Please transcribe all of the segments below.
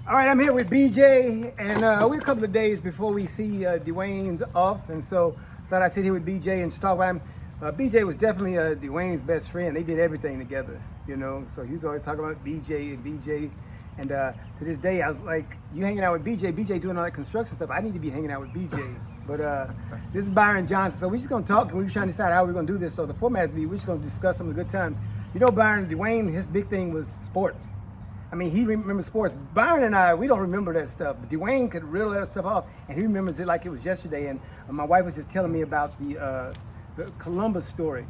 All right, I'm here with BJ, and we're a couple of days before we see DeWayne's off, and so thought I'd sit here with BJ and just talk about him. BJ was definitely DeWayne's best friend. They did everything together, you know. So he was always talking about BJ and BJ, and to this day, I was like, "You hanging out with BJ? BJ doing all that construction stuff. I need to be hanging out with BJ." But this is Byron Johnson, so we're just gonna talk, and we're trying to decide how we're gonna do this. So the format is we're just gonna discuss some of the good times. You know, Byron, DeWayne, his big thing was sports. I mean, he remembers sports. Byron and I, we don't remember that stuff. But DeWayne could reel that stuff off, and he remembers it like it was yesterday. And my wife was just telling me about the Columbus story,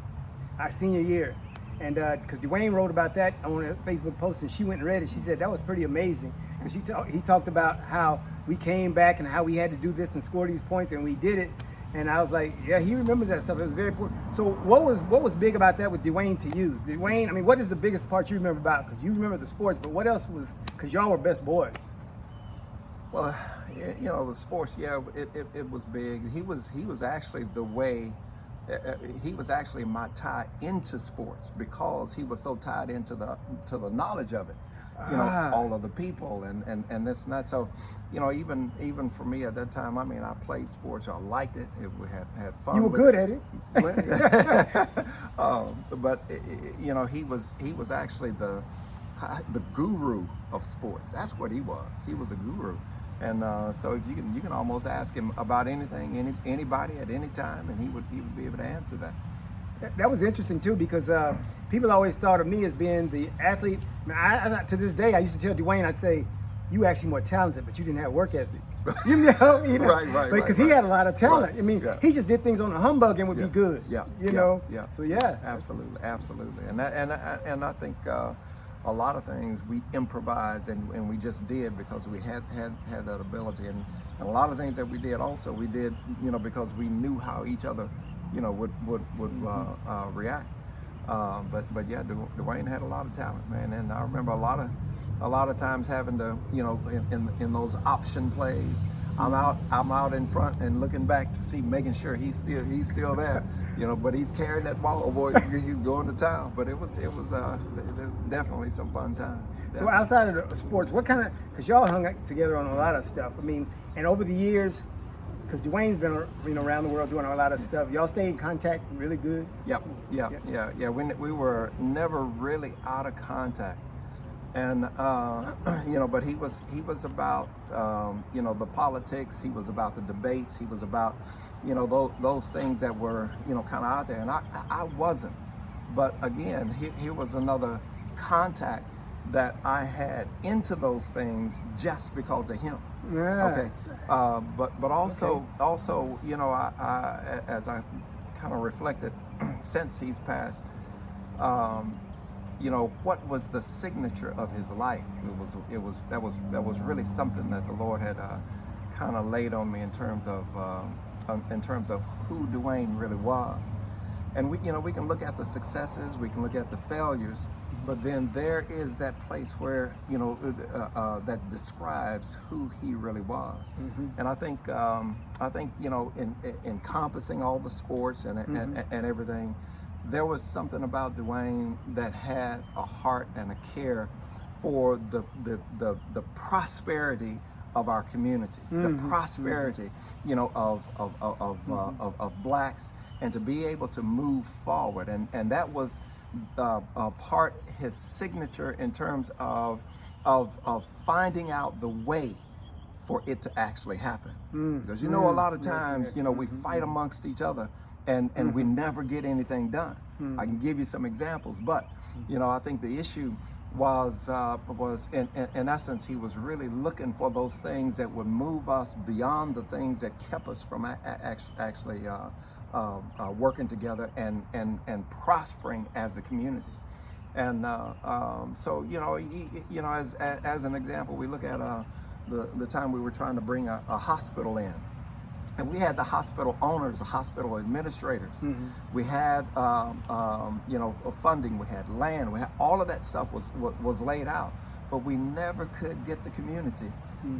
our senior year. And because DeWayne wrote about that on a Facebook post, and she went and read it. She said that was pretty amazing. Because he talked about how we came back and how we had to do this and score these points, and we did it. And I was like, yeah, he remembers that stuff. It was very important. So what was big about that with DeWayne to you? DeWayne, I mean, what is the biggest part you remember about? Because you remember the sports, but what else was, because y'all were best boys. Well, you know, the sports, yeah, it was big. He was actually the way, he was actually my tie into sports because he was so tied into the knowledge of it. You know, all of the people and this and that. So, you know, even for me at that time, I mean, I played sports. I liked it. We had fun. You were good at it. But you know, he was actually the guru of sports. That's what he was. He was a guru. And so if you can almost ask him about anything, anybody at any time, and he would be able to answer that. That was interesting too, because people always thought of me as being the athlete. I to this day, I used to tell DeWayne, I'd say, "You actually more talented, but you didn't have work ethic." You know, right. Because he had a lot of talent. Right. I mean, Yeah. he just did things on the humbug and would be good. Yeah, you know. Yeah. So yeah, absolutely. And I think a lot of things we improvised and we just did because we had that ability, and a lot of things that we did also we did, you know, because we knew how each other, you know, would react. But yeah, DeWayne had a lot of talent, man, and I remember a lot of times having to, you know, in those option plays, I'm out in front and looking back to see, making sure he's still there, you know, but he's carrying that ball, boy, he's going to town. But it was definitely some fun times. Definitely. So outside of the sports, what kind of, because y'all hung out together on a lot of stuff. I mean, and over the years, because DeWayne's been, you know, around the world doing a lot of stuff. Y'all stay in contact really good? Yeah. We were never really out of contact. And you know, but he was about you know, the politics. He was about the debates. He was about, you know, those things that were, you know, kind of out there. And I wasn't. But again, here was another contact that I had into those things just because of him. Yeah. Okay. But also, you know, I as I kind of reflected since he's passed. You know, what was the signature of his life? That was really something that the Lord had kind of laid on me in terms of who DeWayne really was. And we can look at the successes, we can look at the failures, but then there is that place where, you know, that describes who he really was. Mm-hmm. And I think you know, in encompassing all the sports and everything, there was something about DeWayne that had a heart and a care for the prosperity of our community, the prosperity, you know, of blacks, and to be able to move forward, and that was part his signature in terms of finding out the way for it to actually happen. Because you know, a lot of times, you know, we fight amongst each other. And we never get anything done. I can give you some examples, but you know, I think the issue was in essence, he was really looking for those things that would move us beyond the things that kept us from actually working together and prospering as a community. And so you know, as an example, we look at the time we were trying to bring a hospital in. And we had the hospital owners, the hospital administrators. We had, you know, funding. We had land. We had all of that stuff was laid out, but we never could get the community,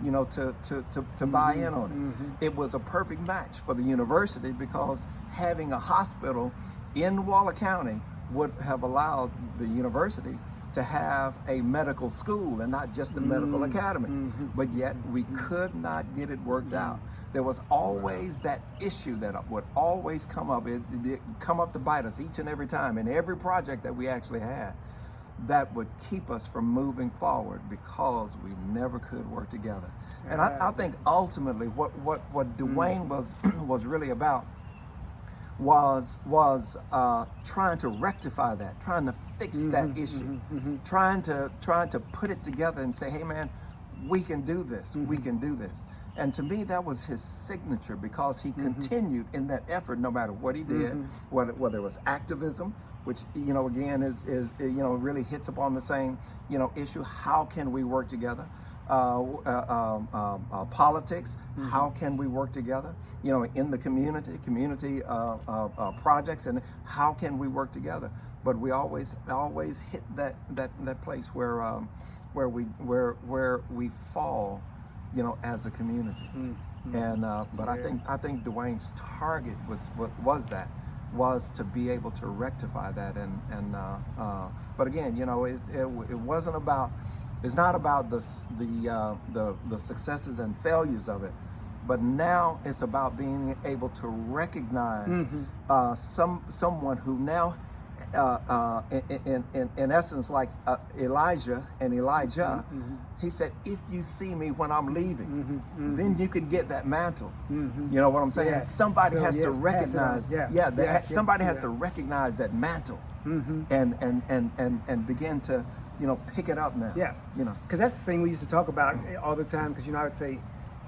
you know, to buy in on it. It was a perfect match for the university because having a hospital in Waller County would have allowed the university to have a medical school and not just a medical academy. But yet we could not get it worked out. There was always that issue that would always come up. It come up to bite us each and every time in every project that we actually had, that would keep us from moving forward because we never could work together. And I think ultimately what DeWayne was really about was trying to rectify that, trying to fix that issue, trying to put it together and say, hey man, we can do this, we can do this. And to me, that was his signature, because he continued in that effort no matter what he did, whether it was activism, which, you know, again is you know, really hits upon the same, you know, issue. How can we work together? Politics, how can we work together? You know, in the community projects, and how can we work together? But we always hit that place where we fall, you know, as a community. And but I think DeWayne's target was to be able to rectify that, and but again, you know, it wasn't about. It's not about the successes and failures of it, but now it's about being able to recognize someone who now, in essence, like Elijah and Elijah, he said, if you see me when I'm leaving, then you can get that mantle. You know what I'm saying? Yeah. Somebody So, has to yes, recognize, pass it on. somebody has to recognize that mantle, and begin to, you know, pick it up now. Yeah. You know. Because that's the thing we used to talk about all the time. Because, you know, I would say,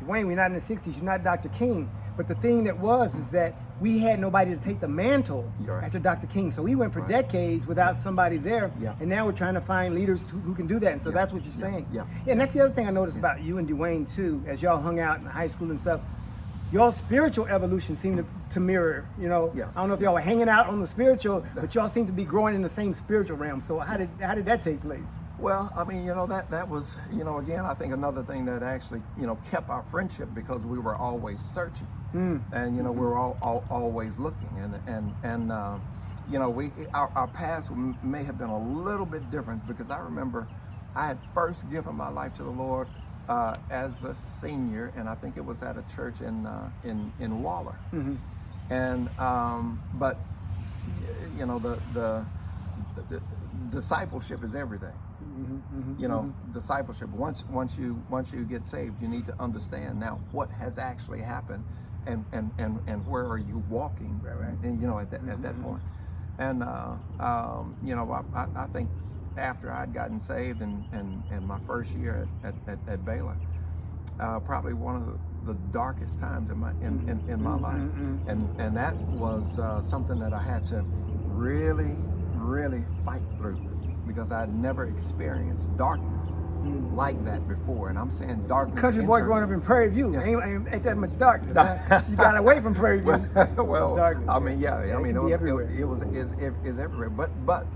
DeWayne, we're not in the 60s, you're not Dr. King. But the thing that is that we had nobody to take the mantle after Dr. King. So we went for decades without somebody there. And now we're trying to find leaders who can do that. And so that's what you're saying. Yeah. And that's the other thing I noticed about you and DeWayne, too, as y'all hung out in high school and stuff. Your spiritual evolution seemed to mirror, you know. I don't know if y'all were hanging out on the spiritual, but y'all seem to be growing in the same spiritual realm. So how did that take place? Well, I mean, you know, that was, you know, again, I think another thing that actually, you know, kept our friendship, because we were always searching, and you know, we were always looking, and you know, our paths may have been a little bit different, because I remember I had first given my life to the Lord as a senior, and I think it was at a church in Waller, and but you know, the discipleship is everything. You know, discipleship. Once you get saved, you need to understand now what has actually happened, and where are you walking, and you know, at that point. And you know, I think after I'd gotten saved and my first year at Baylor, probably one of the darkest times in my life, and that was something that I had to really fight through, because I'd never experienced darkness like that before. And I'm saying darkness. Country boy growing up in Prairie View, ain't that much darkness. Huh? You got away from Prairie View. Well, darkness. I mean, yeah, I mean, it's everywhere. But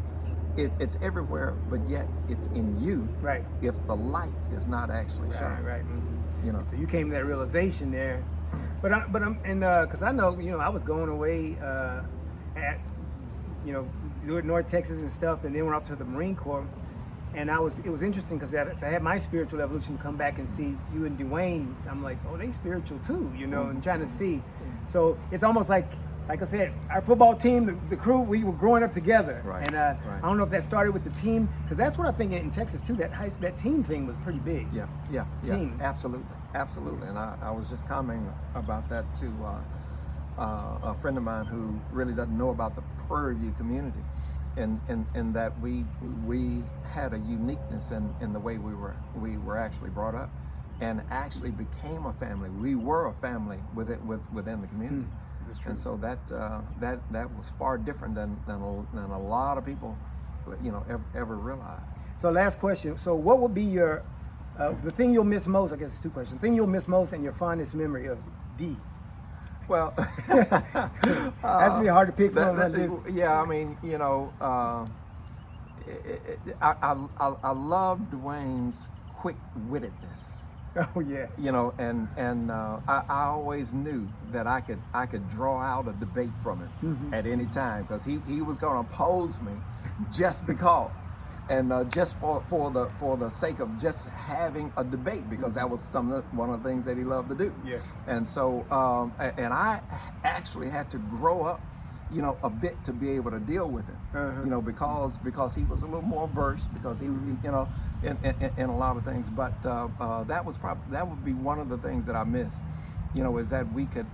it's everywhere. But yet it's in you. Right. If the light is not actually shining. Right. You know. So you came to that realization there. But I'm because I know, you know, I was going away at, you know, North Texas and stuff, and then went off to the Marine Corps, and it was interesting, because I had my spiritual evolution come back and see you and DeWayne. I'm like, oh, they spiritual too, you know, and trying to see. So it's almost like I said, our football team, the crew, we were growing up together. Right. And I don't know if that started with the team, because that's what I think in Texas too. That team thing was pretty big. Yeah. Absolutely. And I was just commenting about that to a friend of mine who really doesn't know about the Prairie View community, and that we had a uniqueness in the way we were actually brought up, and actually became a family. We were a family within the community, and so that was far different than a lot of people, you know, ever realized. So last question. So what would be your the thing you'll miss most? I guess it's two questions. The thing you'll miss most and your fondest memory of D. Well, that's really hard to pick one like this. Yeah, I mean, you know, I love DeWayne's quick-wittedness. Oh yeah. You know, and I always knew that I could draw out a debate from him at any time, because he was going to oppose me just because. and just for the sake of just having a debate, because that was one of the things that he loved to do. Yes. And so and I actually had to grow up, you know, a bit to be able to deal with him, you know, because he was a little more versed, because he you know, in a lot of things. But that would be one of the things that I miss, you know, is that we could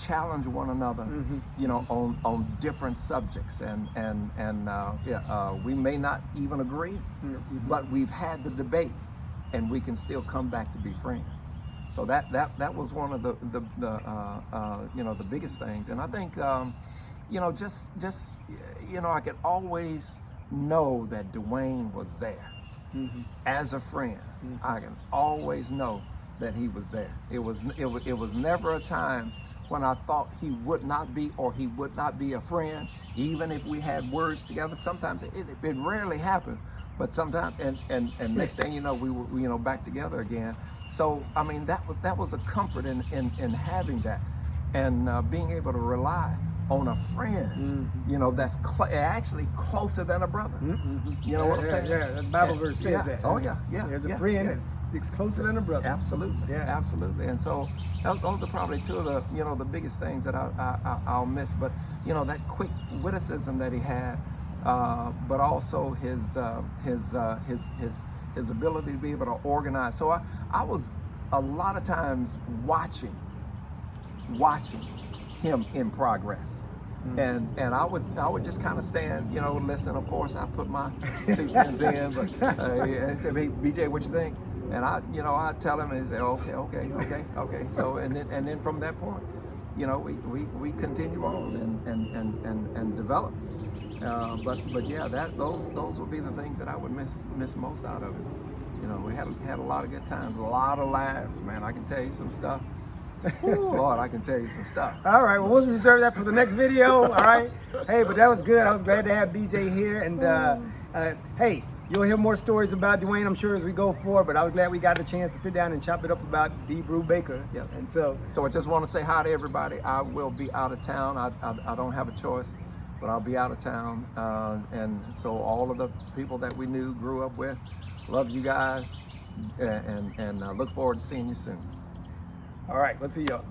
challenge one another, you know, on different subjects, and we may not even agree, but we've had the debate, and we can still come back to be friends. So that was one of the you know, the biggest things. And I think you know, just you know, I could always know that DeWayne was there as a friend. I can always know that he was there. It was never a time when I thought he would not be, or he would not be a friend, even if we had words together. Sometimes it rarely happened, but sometimes, and next thing you know, we were, you know, back together again. So I mean, that was a comfort in having that, and being able to rely on a friend, you know, that's actually closer than a brother. You know what I'm saying? Yeah, that Bible verse says that. Oh yeah, yeah. There's a friend that's closer than a brother. Absolutely, absolutely. And so those are probably two of the, you know, the biggest things that I'll miss. But you know, that quick witticism that he had, but also his ability to be able to organize. So I was a lot of times watching him in progress, and I would just kind of stand, you know, listen. Of course, I put my 2 cents in, but and say, hey, BJ, what you think? And I tell him, and he say, okay. So and then from that point, you know, we continue on and develop. But yeah, those would be the things that I would miss most out of it. You know, we had a lot of good times, a lot of laughs, man. I can tell you some stuff. Ooh, Lord, I can tell you some stuff. All right, well, we'll reserve that for the next video. All right. Hey, but that was good. I was glad to have BJ here. And hey, you'll hear more stories about DeWayne, I'm sure, as we go forward. But I was glad we got a chance to sit down and chop it up about DebruBaker. Yeah. And so I just want to say hi to everybody. I will be out of town. I don't have a choice, but I'll be out of town. And so all of the people that we knew, grew up with, love you guys, and look forward to seeing you soon. all right, let's see y'all.